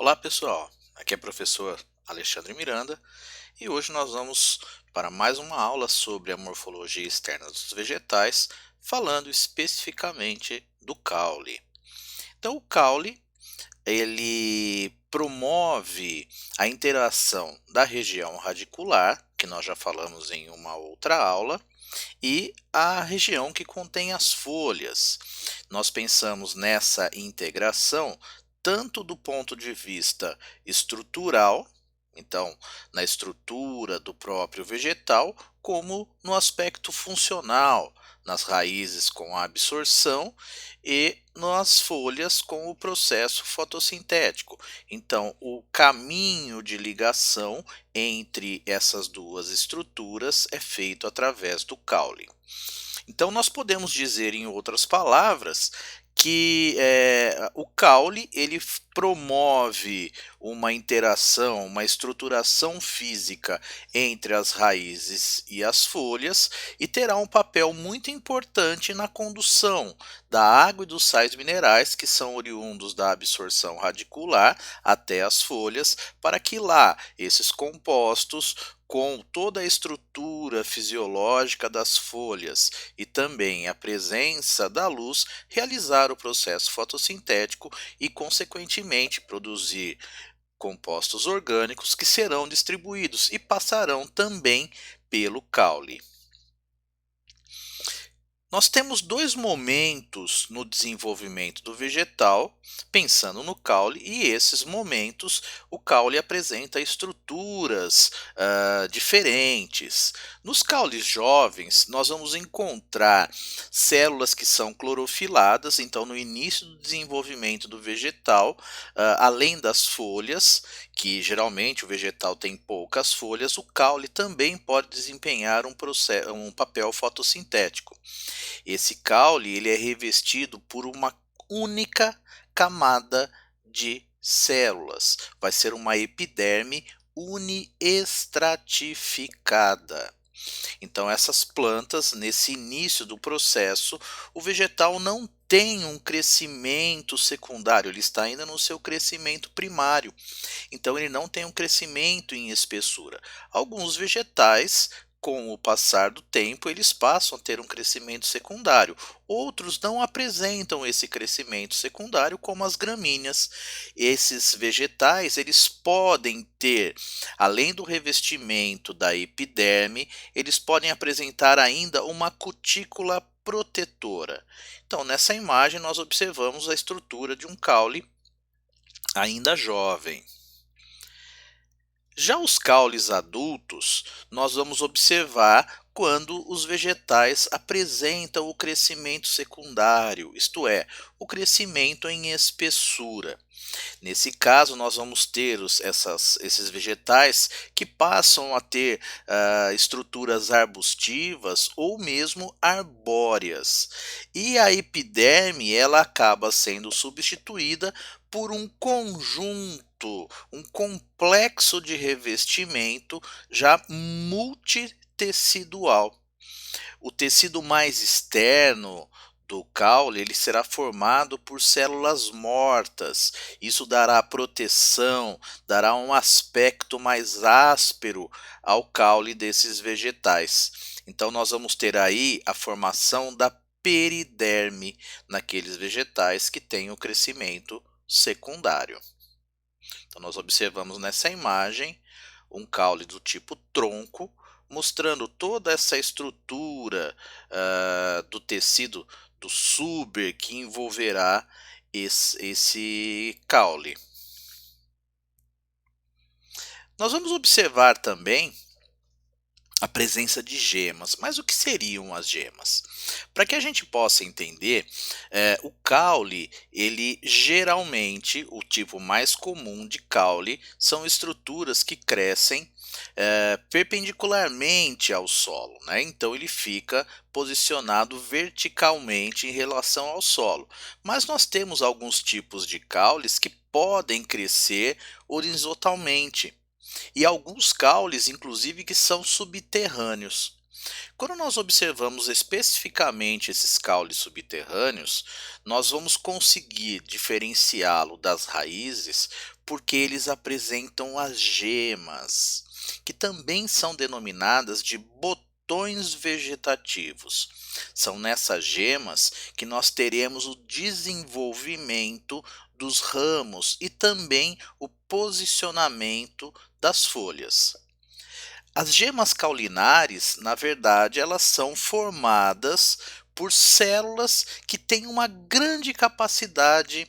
Olá pessoal, aqui é o professor Alexandre Miranda e hoje nós vamos para mais uma aula sobre a morfologia externa dos vegetais, falando especificamente do caule. Então o caule ele promove a interação da região radicular, que nós já falamos em uma outra aula, e a região que contém as folhas. Nós pensamos nessa integração tanto do ponto de vista estrutural, então na estrutura do próprio vegetal, como no aspecto funcional, nas raízes com a absorção e nas folhas com o processo fotossintético. Então, o caminho de ligação entre essas duas estruturas é feito através do caule. Então, nós podemos dizer, em outras palavras, que o caule ele promove uma interação, uma estruturação física entre as raízes e as folhas e terá um papel muito importante na condução da água e dos sais minerais que são oriundos da absorção radicular até as folhas, para que lá esses compostos com toda a estrutura fisiológica das folhas e também a presença da luz, realizar o processo fotossintético e, consequentemente, produzir compostos orgânicos que serão distribuídos e passarão também pelo caule. Nós temos dois momentos no desenvolvimento do vegetal, pensando no caule, e esses momentos o caule apresenta estruturas diferentes. Nos caules jovens, nós vamos encontrar células que são clorofiladas, então no início do desenvolvimento do vegetal, além das folhas, que geralmente o vegetal tem poucas folhas, o caule também pode desempenhar um papel fotossintético. Esse caule ele é revestido por uma única camada de células. Vai ser uma epiderme uniestratificada. Então, essas plantas, nesse início do processo, o vegetal não tem um crescimento secundário, ele está ainda no seu crescimento primário. Então, ele não tem um crescimento em espessura. Alguns vegetais, com o passar do tempo, eles passam a ter um crescimento secundário. Outros não apresentam esse crescimento secundário, como as gramíneas. Esses vegetais, eles podem ter, além do revestimento da epiderme, eles podem apresentar ainda uma cutícula protetora. Então, nessa imagem, nós observamos a estrutura de um caule ainda jovem. Já os caules adultos, nós vamos observar quando os vegetais apresentam o crescimento secundário, isto é, o crescimento em espessura. Nesse caso, nós vamos ter esses vegetais que passam a ter estruturas arbustivas ou mesmo arbóreas. E a epiderme ela acaba sendo substituída por um conjunto, um complexo de revestimento já multitecidual. O tecido mais externo do caule ele será formado por células mortas. Isso dará proteção, dará um aspecto mais áspero ao caule desses vegetais. Então nós vamos ter aí a formação da periderme naqueles vegetais que têm o crescimento secundário. Então nós observamos nessa imagem um caule do tipo tronco, mostrando toda essa estrutura do tecido do suber que envolverá esse caule. Nós vamos observar também a presença de gemas. Mas o que seriam as gemas? Para que a gente possa entender, o caule, ele geralmente, o tipo mais comum de caule, são estruturas que crescem perpendicularmente ao solo, né? Então ele fica posicionado verticalmente em relação ao solo. Mas nós temos alguns tipos de caules que podem crescer horizontalmente e alguns caules, inclusive, que são subterrâneos. Quando nós observamos especificamente esses caules subterrâneos, nós vamos conseguir diferenciá-lo das raízes porque eles apresentam as gemas, que também são denominadas de botões vegetativos. São nessas gemas que nós teremos o desenvolvimento dos ramos e também o posicionamento das folhas. As gemas caulinares, na verdade, elas são formadas por células que têm uma grande capacidade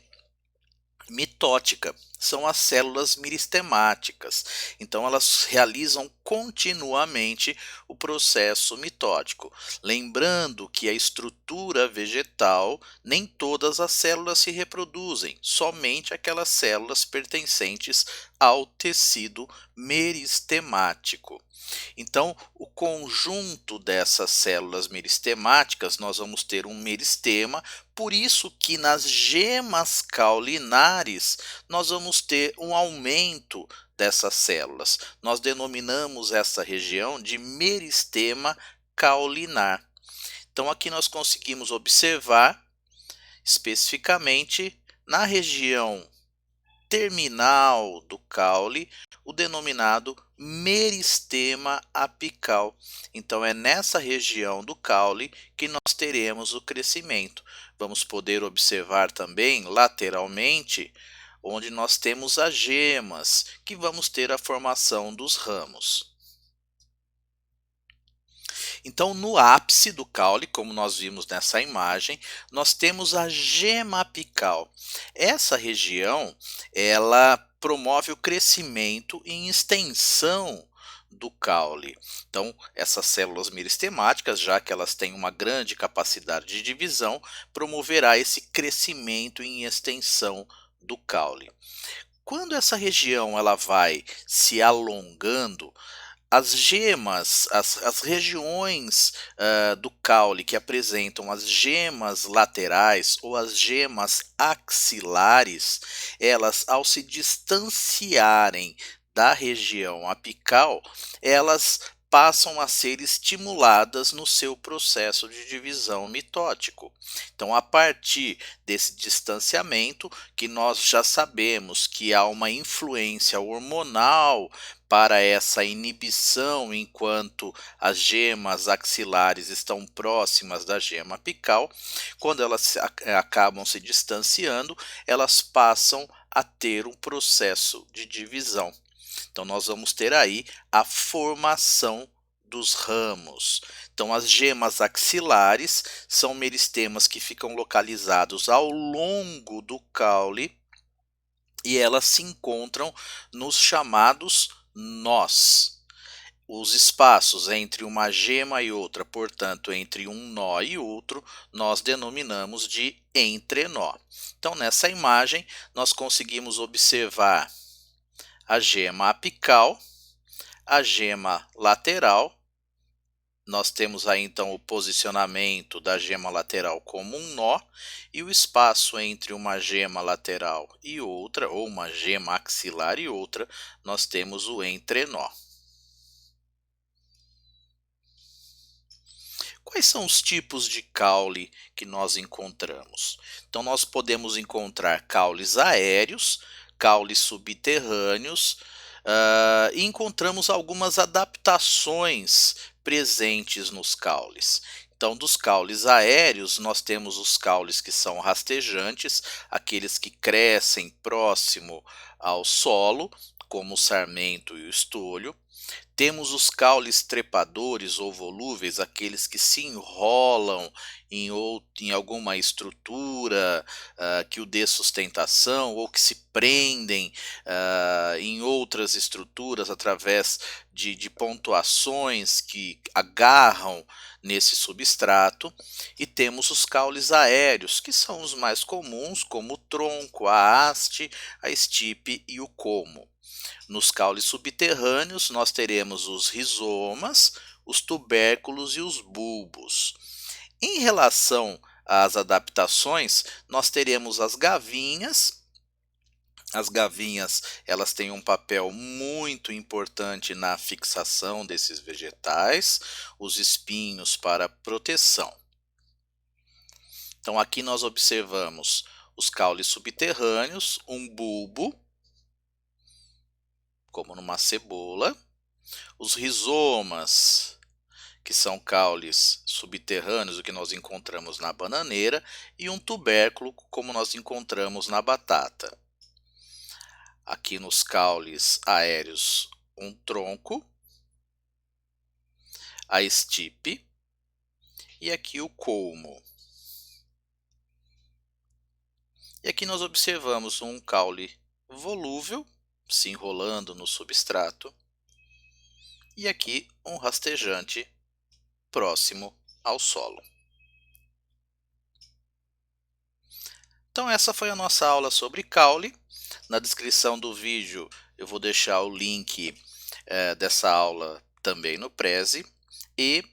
mitótica. São as células meristemáticas. Então, elas realizam continuamente o processo mitótico. Lembrando que a estrutura vegetal, nem todas as células se reproduzem, somente aquelas células pertencentes ao tecido meristemático. Então, o conjunto dessas células meristemáticas, nós vamos ter um meristema, por isso que nas gemas caulinares nós vamos ter um aumento dessas células. Nós denominamos essa região de meristema caulinar. Então, aqui nós conseguimos observar especificamente na região terminal do caule, o denominado meristema apical. Então, é nessa região do caule que nós teremos o crescimento. Vamos poder observar também lateralmente, onde nós temos as gemas, que vamos ter a formação dos ramos. Então, no ápice do caule, como nós vimos nessa imagem, nós temos a gema apical. Essa região, ela promove o crescimento e extensão do caule. Então, essas células meristemáticas, já que elas têm uma grande capacidade de divisão, promoverá esse crescimento e extensão do caule. Quando essa região ela vai se alongando, as gemas, as regiões do caule que apresentam as gemas laterais ou as gemas axilares, elas ao se distanciarem da região apical, elas passam a ser estimuladas no seu processo de divisão mitótico. Então, a partir desse distanciamento, que nós já sabemos que há uma influência hormonal para essa inibição enquanto as gemas axilares estão próximas da gema apical, quando elas acabam se distanciando, elas passam a ter um processo de divisão. Então, nós vamos ter aí a formação dos ramos. Então, as gemas axilares são meristemas que ficam localizados ao longo do caule e elas se encontram nos chamados nós. Os espaços entre uma gema e outra, portanto, entre um nó e outro, nós denominamos de entrenó. Então, nessa imagem, nós conseguimos observar a gema apical, a gema lateral. Nós temos aí então o posicionamento da gema lateral como um nó e o espaço entre uma gema lateral e outra, ou uma gema axilar e outra, nós temos o entrenó. Quais são os tipos de caule que nós encontramos? Então, nós podemos encontrar caules aéreos, caules subterrâneos, e encontramos algumas adaptações presentes nos caules. Então, dos caules aéreos, nós temos os caules que são rastejantes, aqueles que crescem próximo ao solo, como o sarmento e o estolho. Temos os caules trepadores ou volúveis, aqueles que se enrolam em alguma estrutura que o dê sustentação ou que se prendem em outras estruturas através de pontuações que agarram nesse substrato. E temos os caules aéreos, que são os mais comuns, como o tronco, a haste, a estipe e o colmo. Nos caules subterrâneos, nós teremos os rizomas, os tubérculos e os bulbos. Em relação às adaptações, nós teremos as gavinhas, As gavinhas, elas têm um papel muito importante na fixação desses vegetais, os espinhos para proteção. Então aqui nós observamos os caules subterrâneos, um bulbo, como numa cebola, os rizomas, que são caules subterrâneos, o que nós encontramos na bananeira, e um tubérculo, como nós encontramos na batata. Aqui nos caules aéreos, um tronco, a estipe e aqui o colmo. E aqui nós observamos um caule volúvel se enrolando no substrato e aqui um rastejante próximo ao solo. Então essa foi a nossa aula sobre caule. Na descrição do vídeo eu vou deixar o link dessa aula também no Prezi e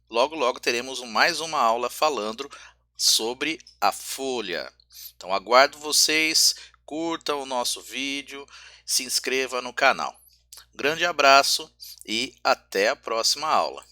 logo teremos mais uma aula falando sobre a folha. Então aguardo vocês, curtam o nosso vídeo, se inscreva no canal. Grande abraço e até a próxima aula.